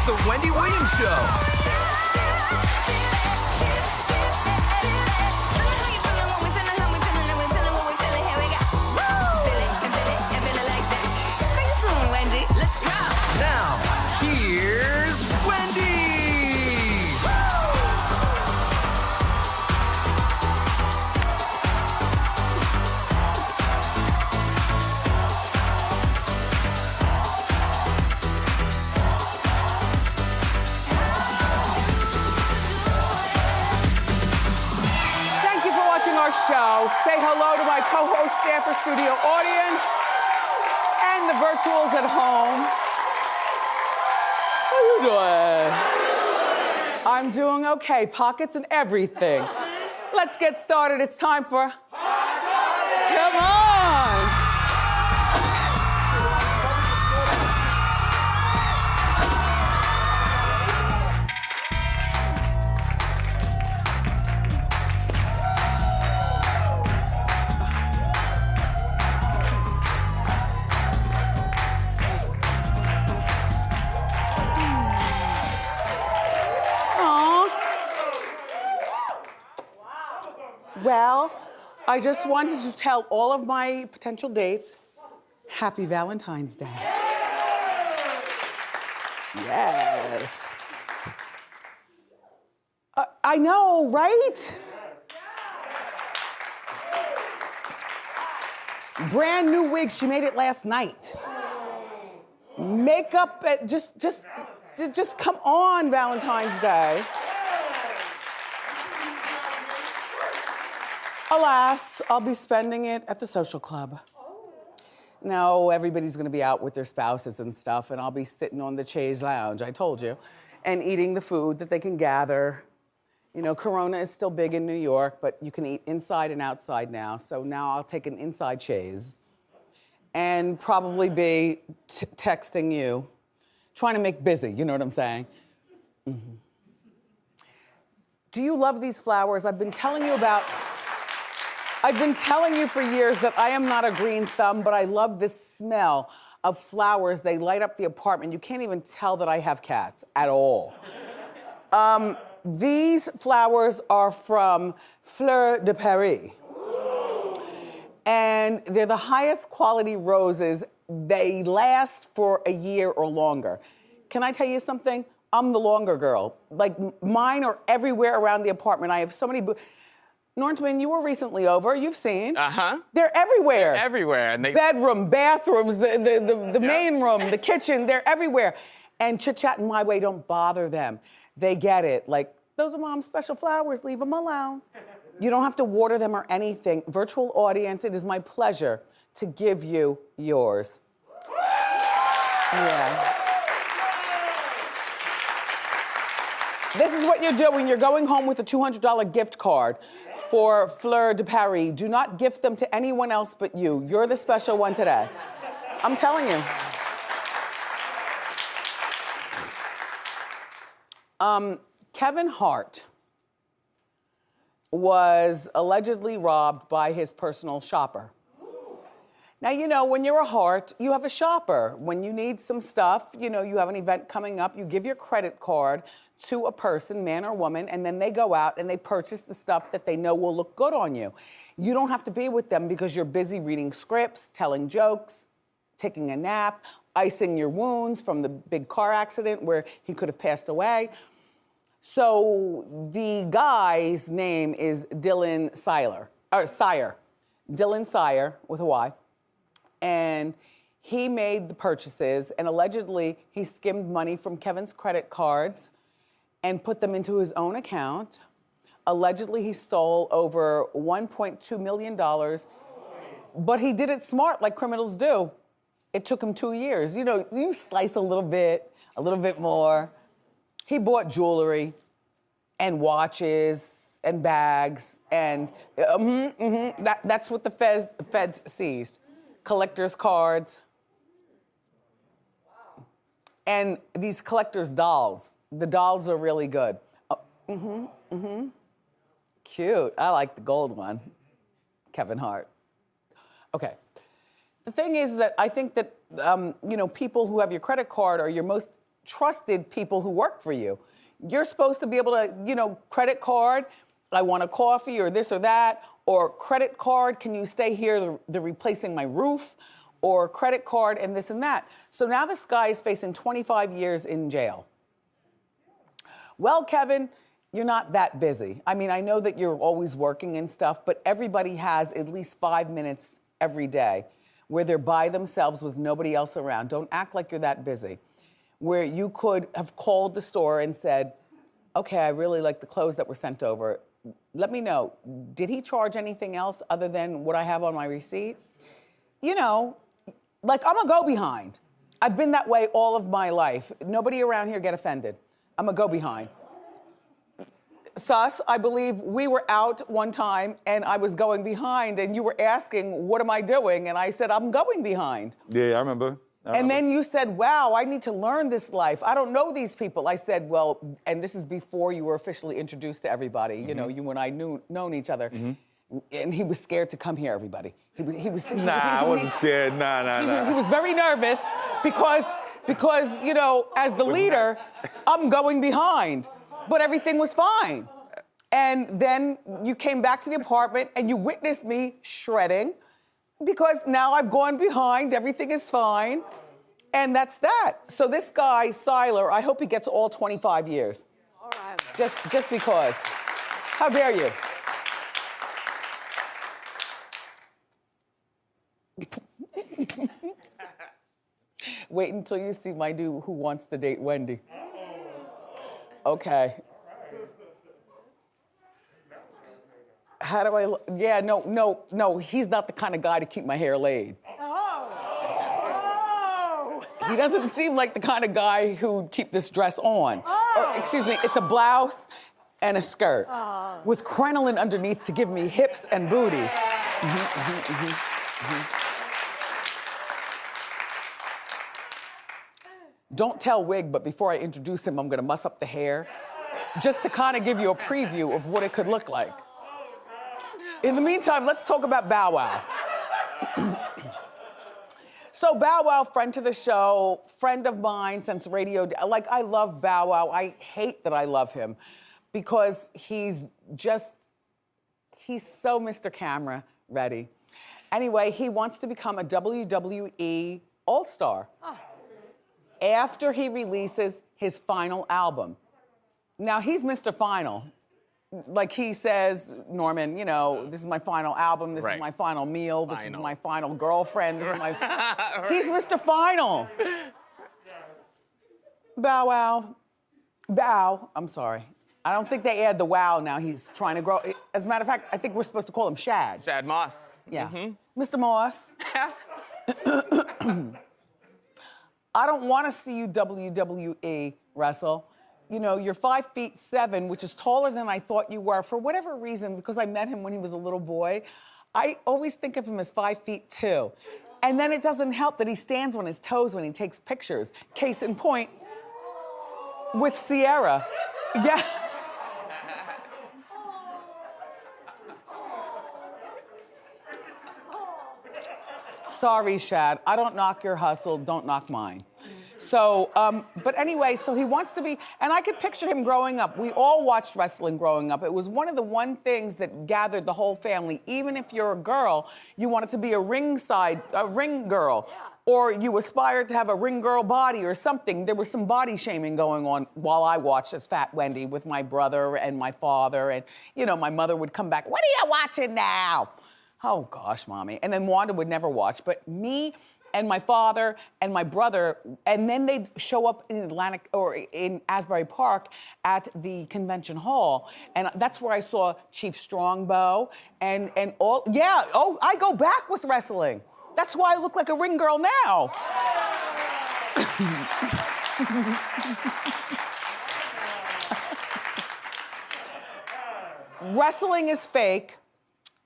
The Wendy Williams Show. Now, here's Wendy! Thank you for watching our show. Say hello to my co-host, Stanford studio audience, and the virtuals at home. How you doing? I'm doing okay. Pockets and everything. Let's get started. It's time for... Come on! Well, I just wanted to tell all of my potential dates, happy Valentine's Day. Yes. I know, right? Brand new wig, she made it last night. Makeup, just come on, Valentine's Day. Alas, I'll be spending it at the social club. Now, everybody's gonna be out with their spouses and stuff, and I'll be sitting on the chaise lounge, I told you, and eating the food that they can gather. You know, Corona is still big in New York, but you can eat inside and outside now, so now I'll take an inside chaise and probably be texting you, trying to make busy, you know what I'm saying? Mm-hmm. Do you love these flowers? I've been telling you for years that I am not a green thumb, but I love this smell of flowers. They light up the apartment. You can't even tell that I have cats at all. These flowers are from Fleur de Paris. And they're the highest quality roses. They last for a year or longer. Can I tell you something? I'm the longer girl. Like, mine are everywhere around the apartment. I have so many Nortman, you were recently over. You've seen. Uh-huh. They're everywhere. They're everywhere. And Bedroom, bathrooms, the main room, the kitchen, they're everywhere. And chit-chat and my way don't bother them. They get it. Like, those are Mom's special flowers. Leave them alone. You don't have to water them or anything. Virtual audience, it is my pleasure to give you yours. Yeah. This is what you're doing. You're going home with a $200 gift card for Fleur de Paris. Do not gift them to anyone else but you. You're the special one today. I'm telling you. Kevin Hart was allegedly robbed by his personal shopper. Now, you know, when you're a Hart, you have a shopper. When you need some stuff, you know, you have an event coming up, you give your credit card to a person, man or woman, and then they go out and they purchase the stuff that they know will look good on you. You don't have to be with them because you're busy reading scripts, telling jokes, taking a nap, icing your wounds from the big car accident where he could have passed away. So the guy's name is Dylan Sire, Dylan Sire with a Y. And he made the purchases, and allegedly he skimmed money from Kevin's credit cards and put them into his own account. Allegedly he stole over $1.2 million, but he did it smart like criminals do. It took him 2 years. You know, you slice a little bit more. He bought jewelry and watches and bags and that's what the feds seized. Collector's cards. Wow. And these collector's dolls. The dolls are really good. Cute. I like the gold one. Kevin Hart. Okay. The thing is that I think that, you know, people who have your credit card are your most trusted people who work for you. You're supposed to be able to, you know, credit card, I want a coffee or this or that, or credit card, can you stay here, they're replacing my roof, or credit card and this and that. So now this guy is facing 25 years in jail. Well, Kevin, you're not that busy. I mean, I know that you're always working and stuff, but everybody has at least 5 minutes every day where they're by themselves with nobody else around. Don't act like you're that busy. Where you could have called the store and said, okay, I really like the clothes that were sent over. Let me know, did he charge anything else other than what I have on my receipt? You know, like I'm a go-behind. I've been that way all of my life. Nobody around here get offended. I'm a go-behind. Sus, I believe we were out one time and I was going behind and you were asking, what am I doing? And I said, I'm going behind. Yeah, I remember. And then you said, wow, I need to learn this life. I don't know these people. I said, well, and this is before you were officially introduced to everybody. You know, you and I known each other. And he was scared to come here, everybody. He was I wasn't scared. Nah. He was very nervous because, you know, as the leader, I'm going behind. But everything was fine. And then you came back to the apartment and you witnessed me shredding because now I've gone behind, everything is fine. And that's that. So this guy, Siler, I hope he gets all 25 years. All right. Just because. How dare you? Wait until you see my new Who Wants to Date Wendy. Okay. How do I look? Yeah, no, he's not the kind of guy to keep my hair laid. Oh. He doesn't seem like the kind of guy who'd keep this dress on. Or, excuse me, it's a blouse and a skirt with crinoline underneath to give me hips and booty. Don't tell Wig, but before I introduce him, I'm gonna muss up the hair just to kind of give you a preview of what it could look like. In the meantime, let's talk about Bow Wow. So Bow Wow, friend to the show, friend of mine since radio, like I love Bow Wow. I hate that I love him because he's so Mr. Camera ready. Anyway, he wants to become a WWE All-Star after he releases his final album. Now, he's Mr. Final. Like he says, Norman, you know, this is my final album, this is my final meal, this is my final girlfriend, this is my... He's Mr. Final. Bow Wow. I'm sorry. I don't think they add the wow now. He's trying to grow. As a matter of fact, I think we're supposed to call him Shad. Shad Moss. Yeah. Mr. Moss. I don't want to see you WWE wrestle. You know, you're 5'7", which is taller than I thought you were. For whatever reason, because I met him when he was a little boy, I always think of him as 5'2". And then it doesn't help that he stands on his toes when he takes pictures. Case in point, with Sierra. Yeah. Sorry, Shad. I don't knock your hustle, don't knock mine. So, but anyway, so he wants to be, and I could picture him growing up. We all watched wrestling growing up. It was one of the things that gathered the whole family. Even if you're a girl, you wanted to be a ring girl. Yeah. Or you aspired to have a ring girl body or something. There was some body shaming going on while I watched as Fat Wendy with my brother and my father. And, you know, my mother would come back, what are you watching now? Oh gosh, Mommy. And then Wanda would never watch, but me and my father and my brother, and then they'd show up in Atlantic or in Asbury Park at the convention hall. And that's where I saw Chief Strongbow and all, yeah, oh, I go back with wrestling. That's why I look like a ring girl now. Wrestling is fake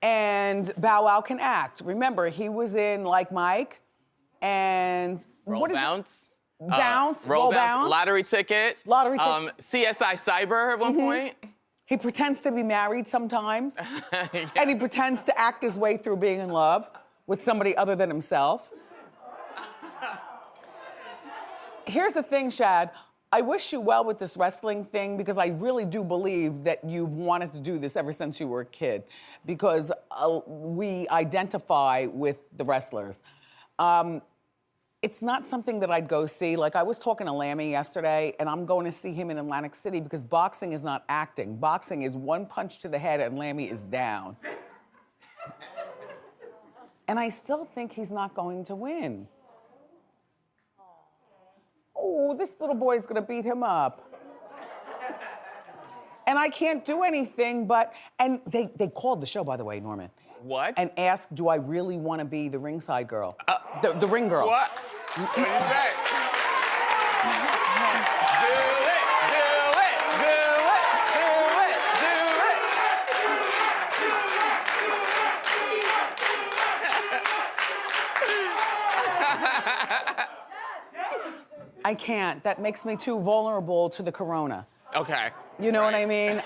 and Bow Wow can act. Remember, he was in Like Mike, and Roll what is Bounce. it? Bounce, Roll Bounce. Lottery Ticket. Lottery Ticket. CSI Cyber at one point. He pretends to be married sometimes, and he pretends to act his way through being in love with somebody other than himself. Here's the thing, Shad. I wish you well with this wrestling thing because I really do believe that you've wanted to do this ever since you were a kid because we identify with the wrestlers. It's not something that I'd go see. Like I was talking to Lammy yesterday and I'm going to see him in Atlantic City because boxing is not acting. Boxing is one punch to the head and Lammy is down. And I still think he's not going to win. Oh, this little boy's gonna beat him up. And I can't do anything but, and they called the show, by the way, Norman. What? And asked, do I really wanna be the ringside girl? The ring girl. What? What do you say? I can't. That makes me too vulnerable to the corona. Okay. You know what I mean?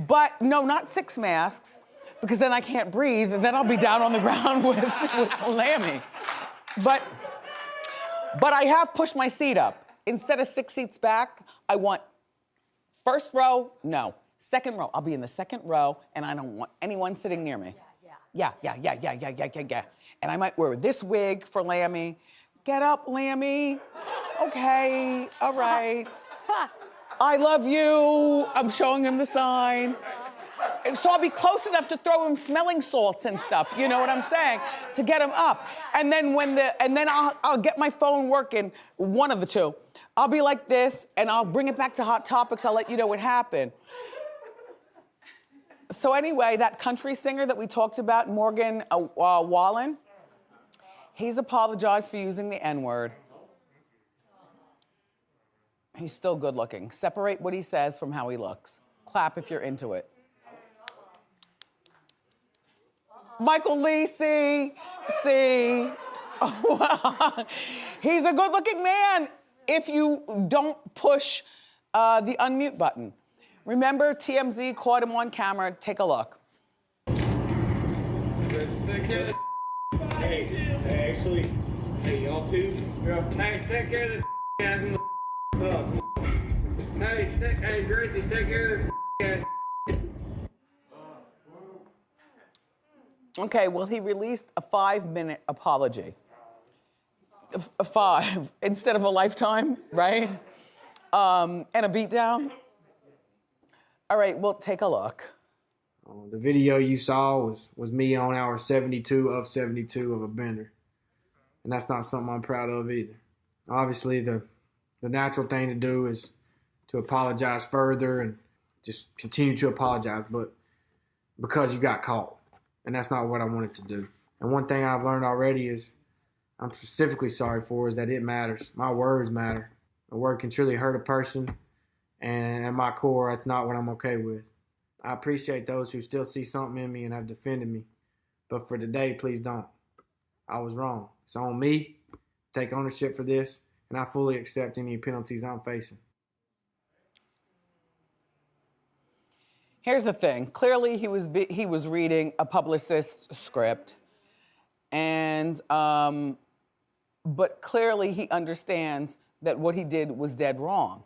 But no, not 6 masks, because then I can't breathe, and then I'll be down on the ground with Lammy. But I have pushed my seat up. Instead of 6 seats back, I want first row, no. Second row, I'll be in the second row, and I don't want anyone sitting near me. Yeah. And I might wear this wig for Lammy. Get up, Lammy. Okay, all right. I love you. I'm showing him the sign. So I'll be close enough to throw him smelling salts and stuff, you know what I'm saying? To get him up. And then I'll get my phone working, one of the two. I'll be like this, and I'll bring it back to Hot Topics. I'll let you know what happened. So anyway, that country singer that we talked about, Morgan Wallen, he's apologized for using the N-word. He's still good looking. Separate what he says from how he looks. Clap if you're into it. Michael Lee, see. He's a good looking man if you don't push the unmute button. Remember, TMZ caught him on camera. Take a look. Hey, actually, hey, y'all too. Hey, take care of this ass in the up. Hey, Gracie, take care of this ass. Okay, well, he released a 5-minute apology. A 5 instead of a lifetime, right? And a beatdown. All right, well, take a look. The video you saw was me on hour 72 of 72 of a bender. And that's not something I'm proud of either. Obviously, the natural thing to do is to apologize further and just continue to apologize, but because you got caught. And that's not what I wanted to do. And one thing I've learned already is I'm specifically sorry for is that it matters. My words matter. A word can truly hurt a person. And at my core, that's not what I'm okay with. I appreciate those who still see something in me and have defended me. But for today, please don't. I was wrong. It's on me. Take ownership for this. And I fully accept any penalties I'm facing. Here's the thing. Clearly, he was reading a publicist's script. And, but clearly he understands that what he did was dead wrong.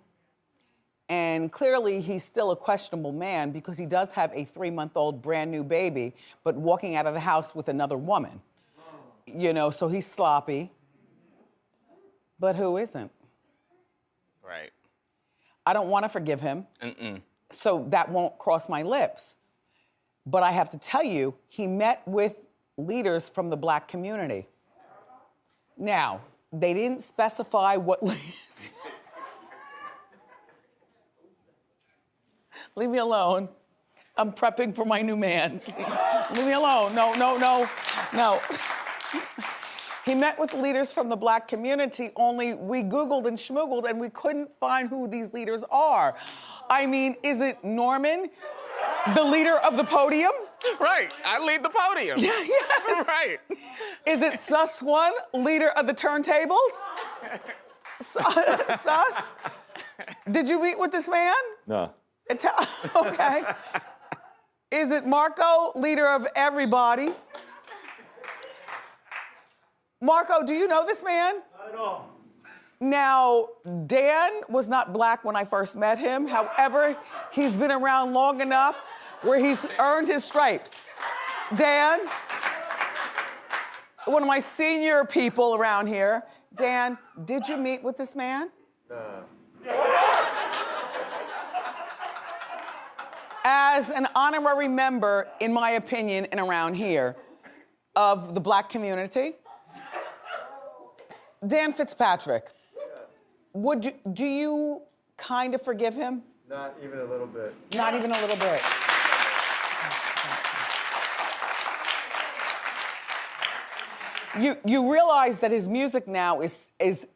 And clearly he's still a questionable man because he does have a 3-month-old brand new baby, but walking out of the house with another woman. You know, so he's sloppy. But who isn't? Right. I don't want to forgive him. Mm-mm. So that won't cross my lips. But I have to tell you, he met with leaders from the Black community. Now, they didn't specify what... Leave me alone. I'm prepping for my new man. Leave me alone. No. He met with leaders from the Black community, only we Googled and schmoogled and we couldn't find who these leaders are. I mean, is it Norman, the leader of the podium? Right, I lead the podium. Yes. Right. Is it Sus One, leader of the turntables? Sus? Did you meet with this man? No. Okay. Is it Marco, leader of everybody? Marco, do you know this man? Not at all. Now, Dan was not black when I first met him. However, he's been around long enough where he's earned his stripes. Dan, one of my senior people around here. Dan, did you meet with this man? As an honorary member, in my opinion, and around here, of the black community, Dan Fitzpatrick, do you kind of forgive him? Not even a little bit. Not even a little bit. You realize that his music now is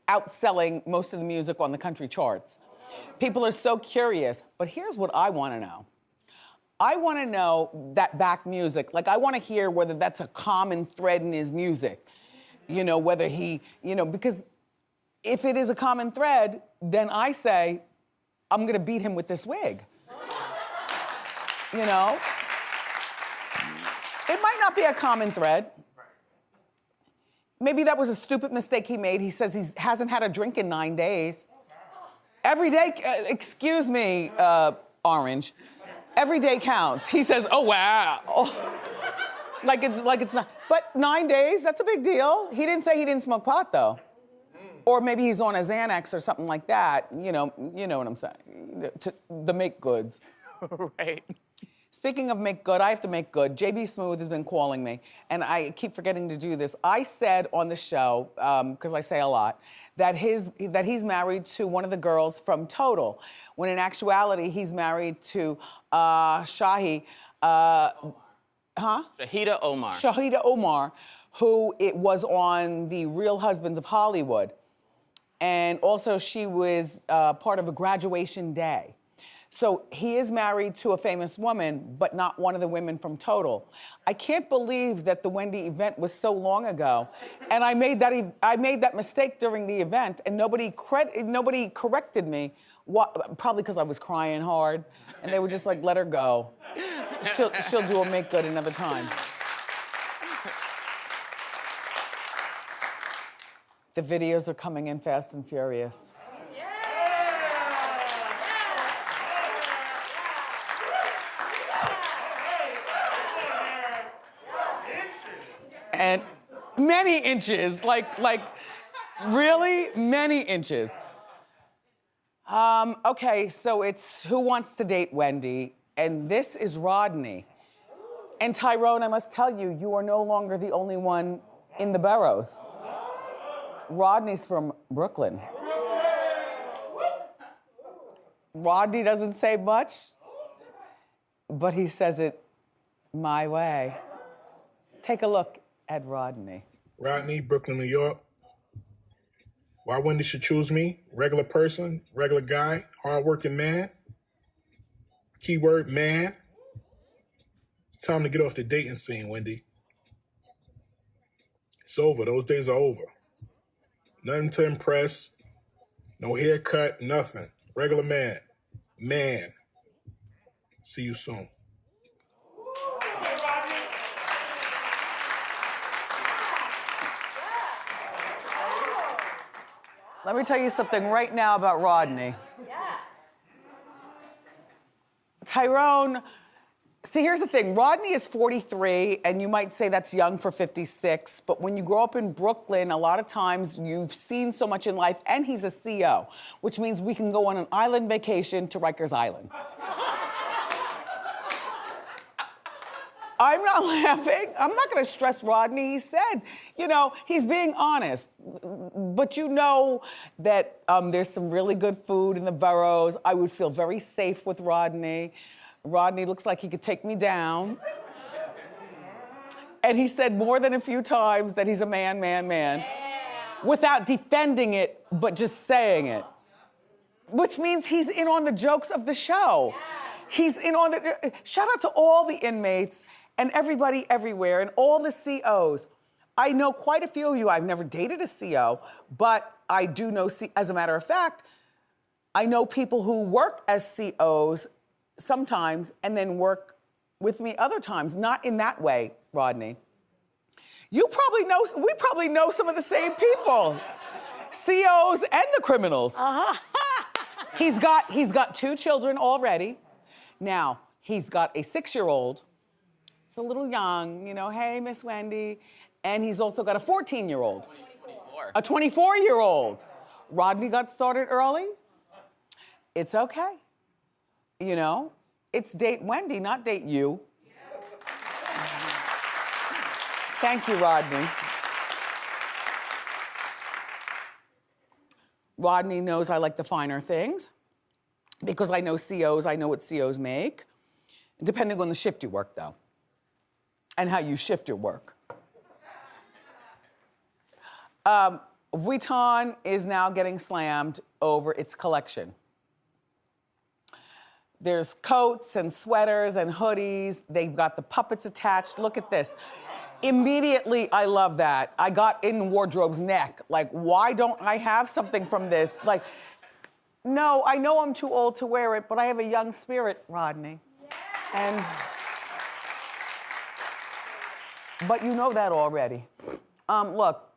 outselling most of the music on the country charts. People are so curious, but here's what I want to know. I want to know that back music. Like, I want to hear whether that's a common thread in his music. You know, whether he, because if it is a common thread, then I say, I'm gonna beat him with this wig. You know? It might not be a common thread. Maybe that was a stupid mistake he made. He says he hasn't had a drink in 9 days. Every day, excuse me, Orange. Every day counts. He says, oh, wow. Oh. Like it's not, but 9 days, that's a big deal. He didn't say he didn't smoke pot, though. Or maybe he's on a Xanax or something like that. You know what I'm saying. The make goods. Right. Speaking of make good, I have to make good. JB Smoove has been calling me, and I keep forgetting to do this. I said on the show, because I say a lot, that he's married to one of the girls from Total, when in actuality he's married to Shahida Omar. Shahida Omar, who it was on the Real Husbands of Hollywood. And also she was part of a graduation day. So he is married to a famous woman, but not one of the women from Total. I can't believe that the Wendy event was so long ago. And I made that mistake during the event, and nobody corrected me. Probably because I was crying hard. And they were just like, let her go. She'll do a make good another time. The videos are coming in fast and furious. And many inches, like really many inches. Okay, so it's Who Wants to Date Wendy, and this is Rodney. And Tyrone, I must tell you, you are no longer the only one in the boroughs. Rodney's from Brooklyn. Rodney doesn't say much, but he says it my way. Take a look at Rodney. Rodney, Brooklyn, New York. Why Wendy should choose me? Regular person, regular guy, hardworking man. Keyword man. It's time to get off the dating scene, Wendy. It's over. Those days are over. Nothing to impress. No haircut, nothing. Regular man. Man. See you soon. Let me tell you something right now about Rodney. Tyrone, see, here's the thing. Rodney is 43, and you might say that's young for 56, but when you grow up in Brooklyn, a lot of times you've seen so much in life, and he's a CO, which means we can go on an island vacation to Rikers Island. I'm not laughing. I'm not gonna stress Rodney. He said, he's being honest. But you know that there's some really good food in the boroughs. I would feel very safe with Rodney. Rodney looks like he could take me down. And he said more than a few times that he's a man, man, man. Without defending it, but just saying it. Which means he's in on the jokes of the show. He's in on the, shout out to all the inmates and everybody everywhere and all the COs. I know quite a few of you. I've never dated a CO, but I do know, as a matter of fact, I know people who work as COs sometimes and then work with me other times. Not in that way, Rodney. We probably know some of the same people. COs and the criminals. He's got 2 children already. Now, he's got a 6-year-old. It's a little young, you know, hey, Miss Wendy. And he's also got a 14-year-old. 24. A 24-year-old. Rodney got started early. It's okay. You know, it's date Wendy, not date you. Thank you, Rodney. Rodney knows I like the finer things because I know COs, I know what COs make. Depending on the shift you work, though, and how you shift your work. Vuon is now getting slammed over its collection. There's coats and sweaters and hoodies. They've got the puppets attached. Look at this. Immediately, I love that. I got in wardrobe's neck. Like, why don't I have something from this? Like, no, I know I'm too old to wear it, but I have a young spirit, Rodney. And, but you know that already. Look,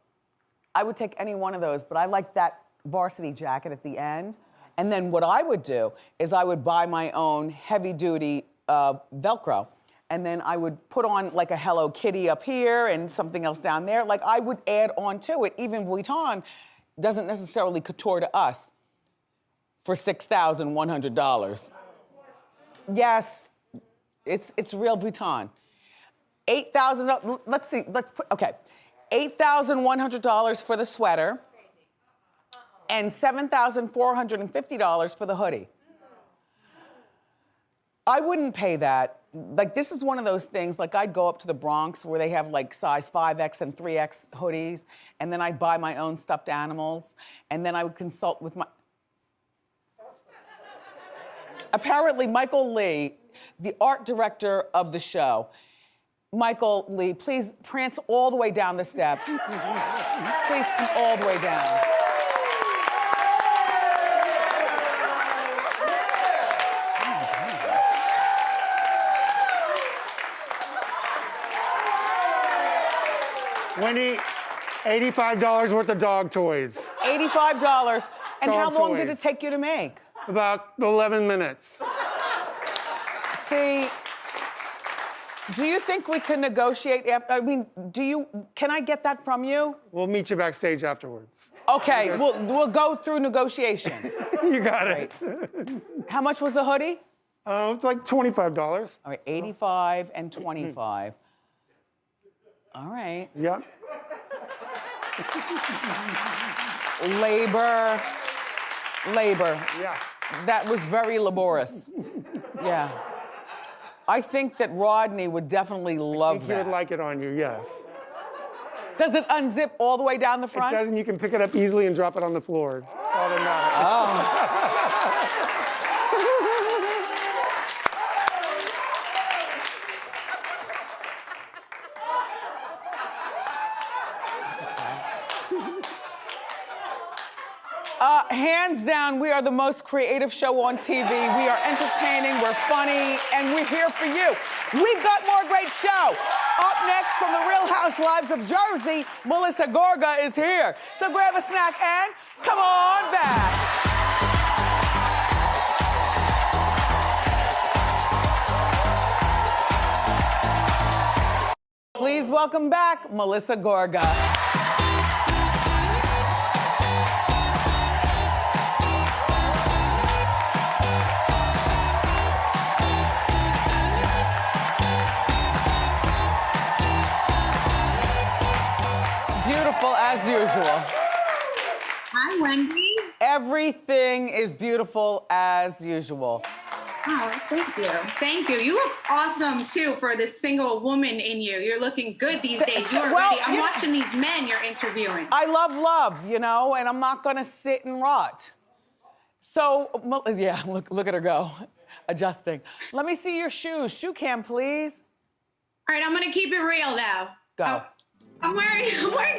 I would take any one of those, but I like that varsity jacket at the end. And then what I would do is I would buy my own heavy-duty Velcro. And then I would put on like a Hello Kitty up here and something else down there. Like I would add on to it. Even Vuitton doesn't necessarily couture to us for $6,100. Yes, it's real Vuitton. $8,000, let's see, okay. $8,100 for the sweater and $7,450 for the hoodie. I wouldn't pay that. Like, this is one of those things, like I'd go up to the Bronx where they have like size 5X and 3X hoodies, and then I'd buy my own stuffed animals, and then I would consult with my... Apparently, Michael Lee, the art director of the show, Michael Lee, please prance all the way down the steps. Please come all the way down. Wendy, $85 worth of dog toys. $85. And Dog how long toys. did it take you to make? About 11 minutes. See, do you think we can negotiate after? I mean, can I get that from you? We'll meet you backstage afterwards. Okay, we'll go through negotiation. You got it. How much was the hoodie? It's like $25. All right, 85 and 25. All right. Yep. Labor. Yeah. That was very laborious. Yeah. I think that Rodney would definitely I love think he would that. like it on you, yes. Does it unzip all the way down the front? It does, and you can pick it up easily and drop it on the floor. That's all that matters. Hands down, we are the most creative show on TV. We are entertaining, we're funny, and we're here for you. We've got more great show. Up next from the Real Housewives of Jersey, Melissa Gorga is here. So grab a snack and come on back. Please welcome back Melissa Gorga. Beautiful as usual. Hi, Wendy. Everything is beautiful as usual. Oh, thank you. Thank you. You look awesome, too, for this single woman in you. You're looking good these days. You are ready. I'm watching these men you're interviewing. I love, you know, and I'm not going to sit and rot. So, yeah, look at her go, adjusting. Let me see your shoes. Shoe cam, please. All right, I'm going to keep it real, though. Go. I'm wearing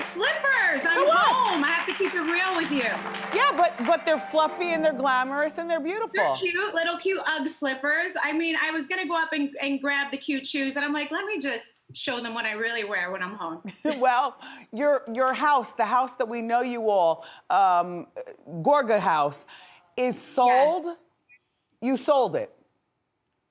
slippers. So I'm what? home. I have have to keep it real with you. Yeah, but they're fluffy and they're glamorous and they're beautiful. They're cute, little cute Ugg slippers. I mean, I was gonna go up and grab the cute shoes, and I'm like, let me just show them what I really wear when I'm home. Well, your house, the house that we know you all, Gorga house, is sold. Yes. You sold it.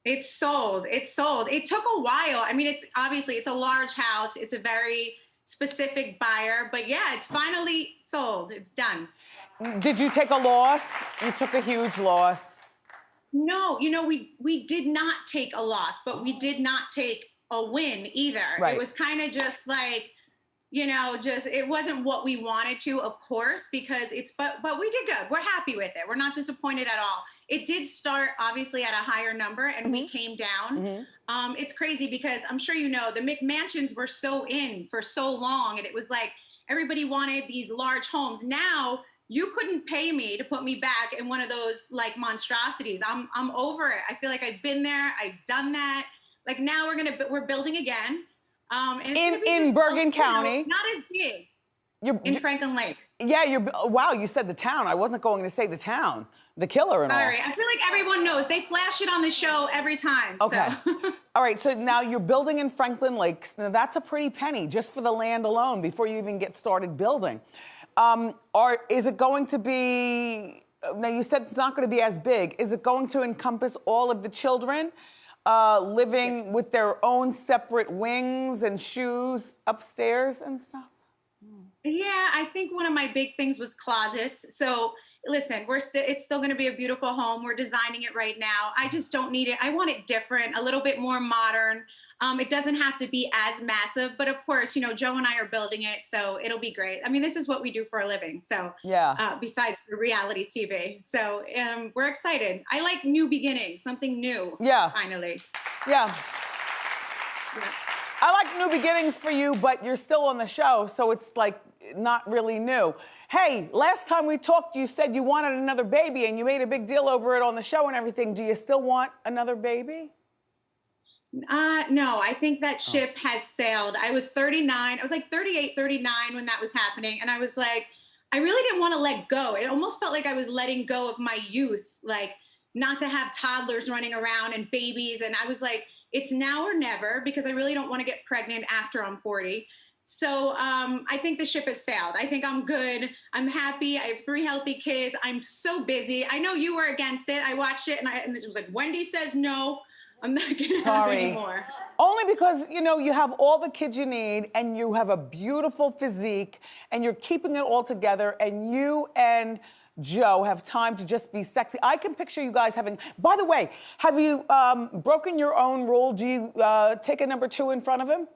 It's sold. It's sold. It took a while. I mean, it's a large house. It's a very specific buyer, but yeah, it's finally sold. It's done. Did you take a loss? You took a huge loss. No, we did not take a loss, but we did not take a win either. Right. It was kind of just like, it wasn't what we wanted to, of course, because but we did good. We're happy with it. We're not disappointed at all. It did start obviously at a higher number and we came down. It's crazy because I'm sure the McMansions were so in for so long, and it was like everybody wanted these large homes. Now you couldn't pay me to put me back in one of those like monstrosities. I'm over it. I feel like I've been there. I've done that. Like now we're building again. And in Bergen County. Not as big. In Franklin Lakes. Yeah, wow, you said the town. I wasn't going to say the town. The killer and all. Sorry, I feel like everyone knows. They flash it on the show every time. Okay. So. All right, so now you're building in Franklin Lakes. Now that's a pretty penny just for the land alone before you even get started building. Is it going to be, now you said it's not going to be as big. Is it going to encompass all of the children living with their own separate wings and shoes upstairs and stuff? Yeah, I think one of my big things was closets. So listen, it's still going to be a beautiful home. We're designing it right now. I just don't need it. I want it different, a little bit more modern. It doesn't have to be as massive, but of course, Joe and I are building it, so it'll be great. I mean, this is what we do for a living. So yeah. Besides reality TV, so we're excited. I like new beginnings, something new. Yeah. Finally. Yeah. I like new beginnings for you, but you're still on the show, so it's like not really new. Hey, last time we talked, you said you wanted another baby and you made a big deal over it on the show and everything. Do you still want another baby? No, I think that ship has sailed. I was 39. I was like 38, 39 when that was happening. And I was like, I really didn't want to let go. It almost felt like I was letting go of my youth, like not to have toddlers running around and babies. And I was like, it's now or never, because I really don't want to get pregnant after I'm 40. So I think the ship has sailed. I think I'm good. I'm happy. I have 3 healthy kids. I'm so busy. I know you were against it. I watched it and it was like, Wendy says no. I'm not going to have any more. Only because, you have all the kids you need and you have a beautiful physique and you're keeping it all together and you and Joe have time to just be sexy. I can picture you guys having, by the way, have you broken your own rule? Do you take a number 2 in front of him?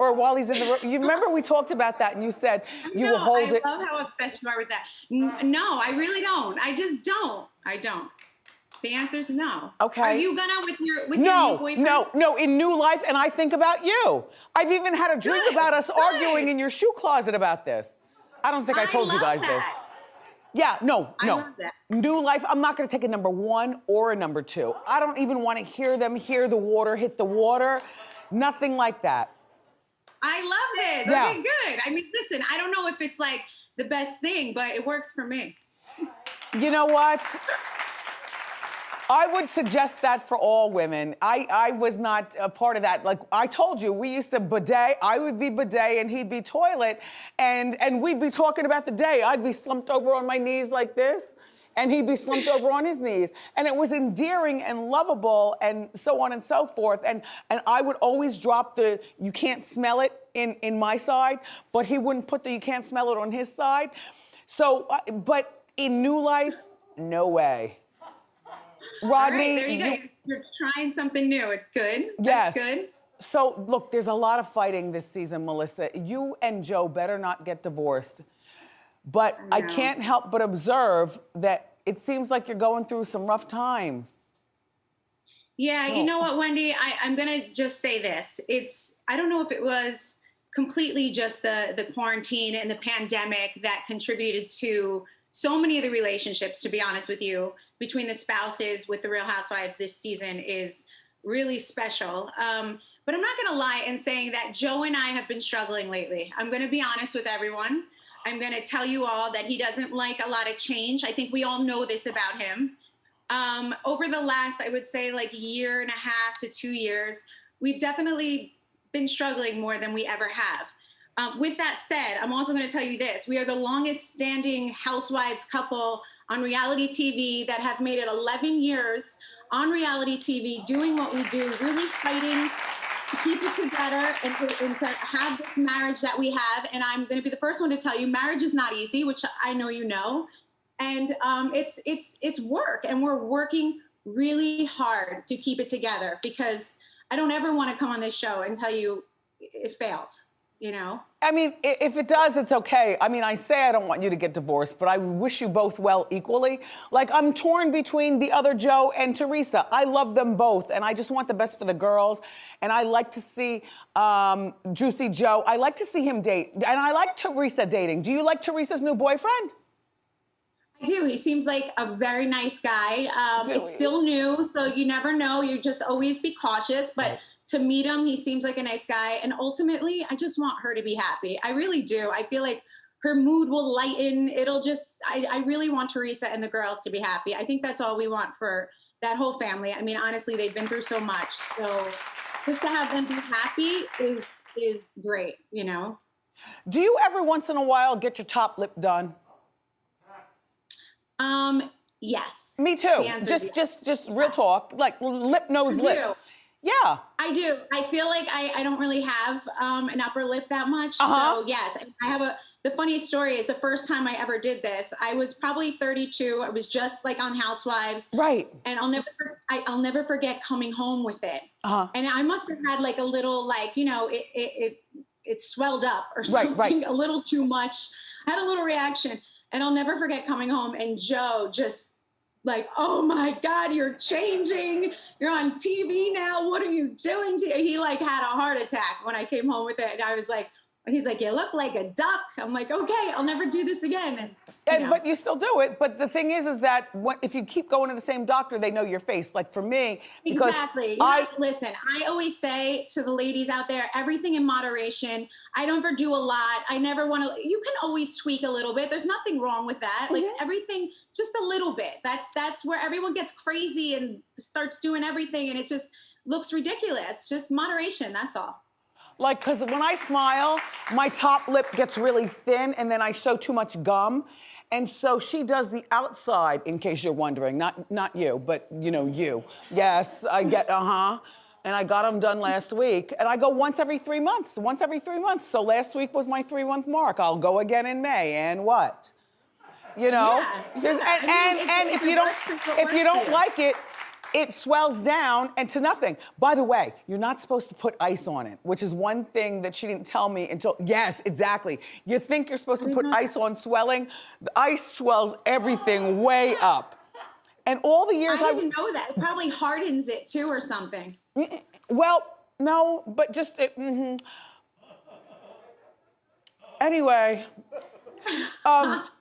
Or while he's in the room? You remember we talked about that and you said you will hold it. I love how obsessed you are with that. No, I really don't. I just don't. I don't. The answer is no. Okay. Are you gonna with your new boyfriend? No, in new life, and I think about you. I've even had a dream about us arguing in your shoe closet about this. I don't think I told you guys this. Yeah, no. I love that. New life, I'm not gonna take a number 1 or a number 2. I don't even wanna hear them hear the water hit the water. Nothing like that. I love this. Yeah. Okay, good. I mean, listen, I don't know if it's like the best thing, but it works for me. You know what? I would suggest that for all women. I was not a part of that. Like I told you, we used to bidet. I would be bidet and he'd be toilet. And we'd be talking about the day. I'd be slumped over on my knees like this. And he'd be slumped over on his knees. And it was endearing and lovable and so on and so forth. And I would always drop the, you can't smell it in my side, but he wouldn't put the, you can't smell it on his side. So, but in new life, no way. Rodney. All right, there you go. You're trying something new. It's good. Yes. That's good. So look, there's a lot of fighting this season, Melissa. You and Joe better not get divorced. But I can't help but observe that it seems like you're going through some rough times. Yeah, you know what, Wendy? I'm going to just say this. I don't know if it was completely just the quarantine and the pandemic that contributed to so many of the relationships, to be honest with you, between the spouses with the Real Housewives this season is really special. But I'm not going to lie in saying that Joe and I have been struggling lately. I'm going to be honest with everyone. I'm going to tell you all that he doesn't like a lot of change. I think we all know this about him. Over the last, I would say, like year and a half to 2 years, we've definitely been struggling more than we ever have. With that said, I'm also going to tell you this. We are the longest standing housewives couple on reality TV that have made it 11 years on reality TV, doing what we do, really fighting to keep it together and to have this marriage that we have. And I'm going to be the first one to tell you, marriage is not easy, which I know you know. And it's work, and we're working really hard to keep it together, because I don't ever want to come on this show and tell you it failed, you know? I mean, if it does, it's okay. I mean, I say I don't want you to get divorced, but I wish you both well equally. Like, I'm torn between the other Joe and Teresa. I love them both, and I just want the best for the girls. And I like to see Juicy Joe. I like to see him date. And I like Teresa dating. Do you like Teresa's new boyfriend? I do. He seems like a very nice guy. It's still new, so you never know. You just always be cautious. But to meet him, he seems like a nice guy. And ultimately, I just want her to be happy. I really do. I feel like her mood will lighten. It'll just, I really want Teresa and the girls to be happy. I think that's all we want for that whole family. I mean, honestly, they've been through so much. So just to have them be happy is great, you know? Do you ever once in a while get your top lip done? Yes. Me too. Just real talk, like lip, nose, lip. Yeah. I do. I feel like I don't really have an upper lip that much. Uh-huh. So yes, I have the funniest story is the first time I ever did this, I was probably 32. I was just like on Housewives. Right. And I'll never forget coming home with it. Uh-huh. And I must have had like a little, like, you know, it swelled up or something a little too much. I had a little reaction. And I'll never forget coming home and Joe just like, oh my God, you're changing. You're on TV now. What are you doing? He like had a heart attack when I came home with it. And I was like, he's like, you look like a duck. I'm like, okay, I'll never do this again. But you still do it. But the thing is that if you keep going to the same doctor, they know your face. Like for me, because exactly. Listen, I always say to the ladies out there, everything in moderation. I don't ever do a lot. I never want to. You can always tweak a little bit. There's nothing wrong with that. Like everything, just a little bit. That's where everyone gets crazy and starts doing everything, and it just looks ridiculous. Just moderation. That's all. Like, because when I smile, my top lip gets really thin and then I show too much gum. And so she does the outside, in case you're wondering. Not you, but you know, you. Yes, I get, And I got them done last week. And I go once every 3 months. So last week was my 3-month mark. I'll go again in May, and what? You know? And if you don't like it, it swells down and to nothing. By the way, you're not supposed to put ice on it, which is one thing that she didn't tell me until, yes, exactly. You think you're supposed to put ice on swelling? The ice swells everything way up. And all the years I didn't know that. It probably hardens it too or something. Well, no, but just, Anyway.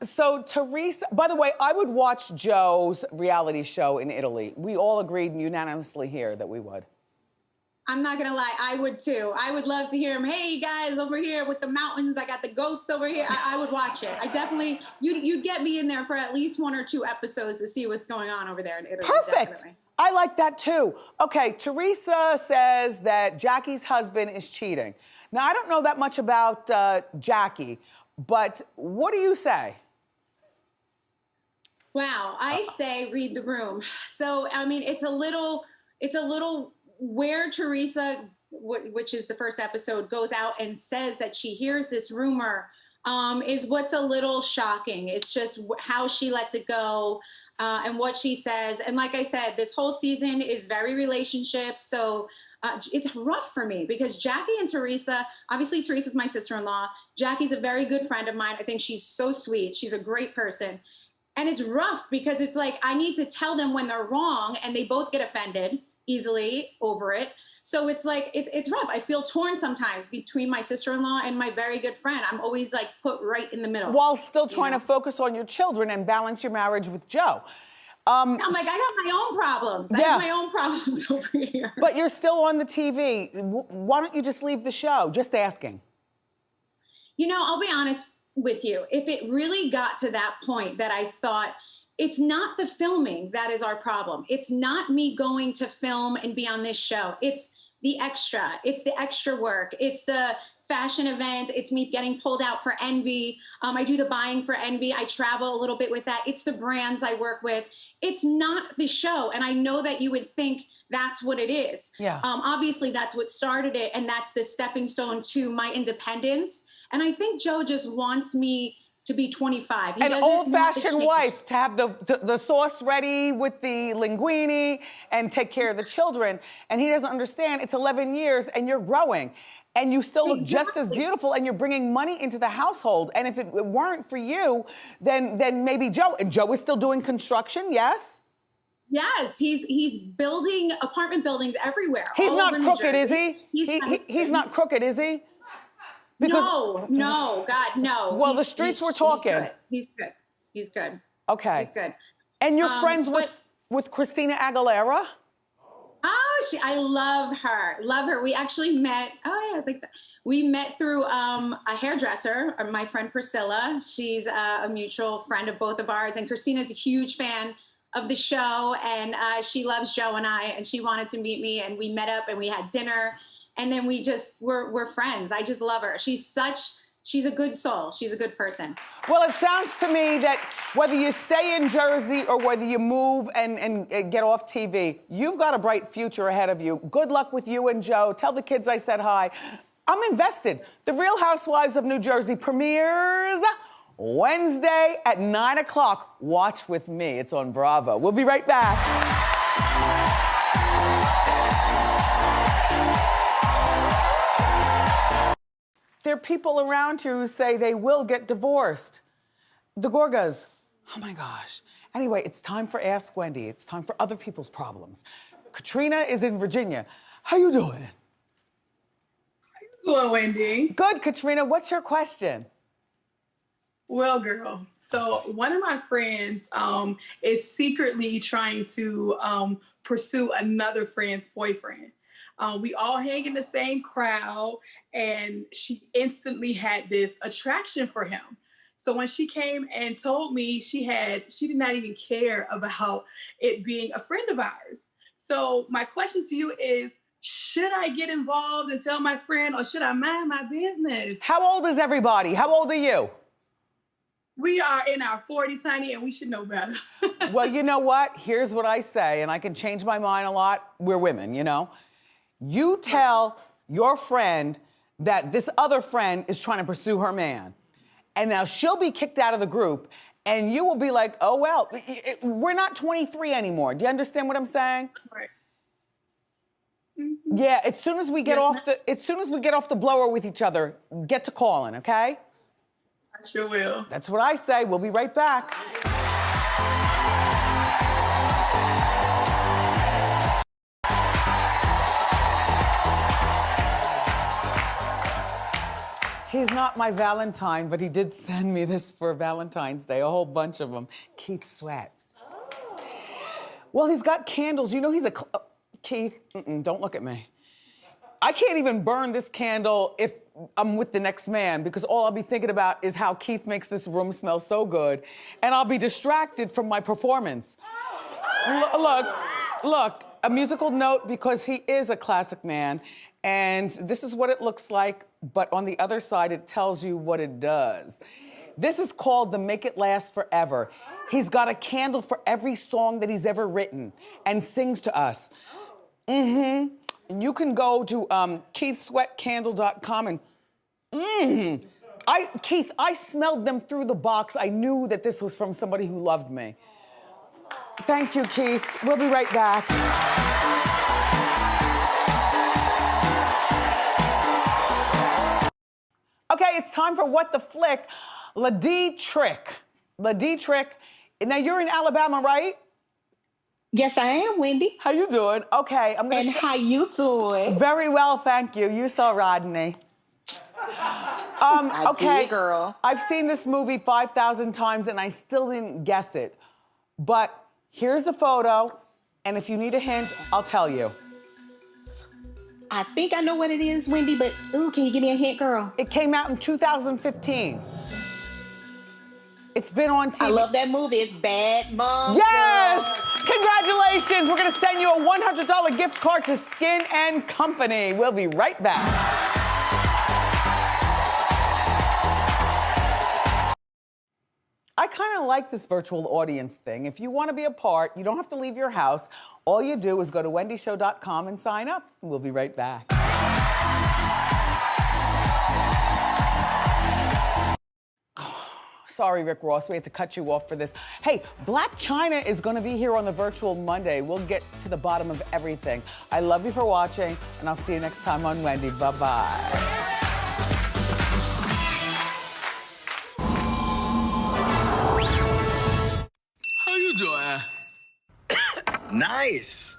So Teresa, by the way, I would watch Joe's reality show in Italy. We all agreed unanimously here that we would. I'm not gonna lie, I would too. I would love to hear him. Hey guys, over here with the mountains, I got the goats over here. I would watch it. I definitely, you'd get me in there for at least 1 or 2 episodes to see what's going on over there in Italy. Perfect. Definitely. I like that too. Okay, Teresa says that Jackie's husband is cheating. Now, I don't know that much about Jackie, but what do you say? Wow, I say read the room. So, I mean, it's a little where Teresa, which is the first episode, goes out and says that she hears this rumor is what's a little shocking. It's just how she lets it go and what she says. And like I said, this whole season is very relationship. So it's rough for me because Jackie and Teresa, obviously Teresa's my sister-in-law. Jackie's a very good friend of mine. I think she's so sweet. She's a great person. And it's rough because it's like, I need to tell them when they're wrong and they both get offended easily over it. So it's like, it's rough. I feel torn sometimes between my sister-in-law and my very good friend. I'm always like put right in the middle. While still trying to focus on your children and balance your marriage with Joe. I'm like, I got my own problems. I have my own problems over here. But you're still on the TV. Why don't you just leave the show? Just asking. You know, I'll be honest. with you. If it really got to that point that I thought, it's not the filming that is our problem. It's not me going to film and be on this show. It's the extra. It's the extra work. It's the fashion events. It's me getting pulled out for Envy. I do the buying for Envy. I travel a little bit with that. It's the brands I work with. It's not the show. And I know that you would think that's what it is. Yeah. Obviously, that's what started it. And that's the stepping stone to my independence. And I think Joe just wants me to be 25. An old-fashioned wife, to have the sauce ready with the linguine and take care of the children. And he doesn't understand, it's 11 years and you're growing. And you still look just as beautiful and you're bringing money into the household. And if it weren't for you, then maybe Joe. And Joe is still doing construction, yes? Yes, he's building apartment buildings everywhere. He's not crooked, is he? He's not crooked, is he? Because, no, God, no. Well, the streets were talking. He's good. He's good. Okay. He's good. And you're friends with Christina Aguilera? Oh, I love her. Love her. We actually met. Oh yeah, like that. We met through a hairdresser, my friend Priscilla. She's a mutual friend of both of ours, and Christina's a huge fan of the show, and she loves Joe and I, and she wanted to meet me, and we met up and we had dinner, and then we're friends. I just love her. She's a good soul. She's a good person. Well, it sounds to me that whether you stay in Jersey or whether you move and get off TV, you've got a bright future ahead of you. Good luck with you and Joe. Tell the kids I said hi. I'm invested. The Real Housewives of New Jersey premieres Wednesday at 9 o'clock. Watch with me. It's on Bravo. We'll be right back. There are people around here who say they will get divorced. The Gorgas, oh my gosh. Anyway, it's time for Ask Wendy. It's time for other people's problems. Katrina is in Virginia. How you doing? How you doing, Wendy? Good, Katrina. What's your question? Well, girl, so one of my friends is secretly trying to pursue another friend's boyfriend. We all hang in the same crowd, and she instantly had this attraction for him. So when she came and told me, she did not even care about it being a friend of ours. So my question to you is, should I get involved and tell my friend, or should I mind my business? How old is everybody? How old are you? We are in our 40s, honey, and we should know better. Well, you know what? Here's what I say, and I can change my mind a lot. We're women, you know? You tell your friend that this other friend is trying to pursue her man. And now she'll be kicked out of the group, and you will be like, oh, well, we're not 23 anymore. Do you understand what I'm saying? Right. Mm-hmm. Yeah, as soon as we get off the blower with each other, get to calling, okay? I sure will. That's what I say. We'll be right back. He's not my Valentine, but he did send me this for Valentine's Day, a whole bunch of them. Keith Sweat. Oh. Well, he's got candles. You know he's a... Keith, don't look at me. I can't even burn this candle if I'm with the next man, because all I'll be thinking about is how Keith makes this room smell so good, and I'll be distracted from my performance. Look, a musical note, because he is a classic man, and this is what it looks like, but on the other side, it tells you what it does. This is called the Make It Last Forever. He's got a candle for every song that he's ever written and sings to us. And you can go to keithsweatcandle.com and Keith, I smelled them through the box. I knew that this was from somebody who loved me. Thank you, Keith. We'll be right back. Okay, it's time for What the Flick. La D Trick. Now, you're in Alabama, right? Yes, I am, Wendy. How you doing? Okay, I'm gonna. And how you doing? Very well, thank you. You saw Rodney. I okay, did, girl. I've seen this movie 5,000 times and I still didn't guess it. But here's the photo, and if you need a hint, I'll tell you. I think I know what it is, Wendy, but ooh, can you give me a hint, girl? It came out in 2015. It's been on TV. I love that movie. It's Bad Mom. Yes! Congratulations. We're going to send you a $100 gift card to Skin and Company. We'll be right back. I kind of like this virtual audience thing. If you want to be a part, you don't have to leave your house. All you do is go to wendyshow.com and sign up. We'll be right back. Sorry, Rick Ross, we had to cut you off for this. Hey, Black China is gonna be here on the Virtual Monday. We'll get to the bottom of everything. I love you for watching, and I'll see you next time on Wendy. Bye-bye. How you doing? Nice.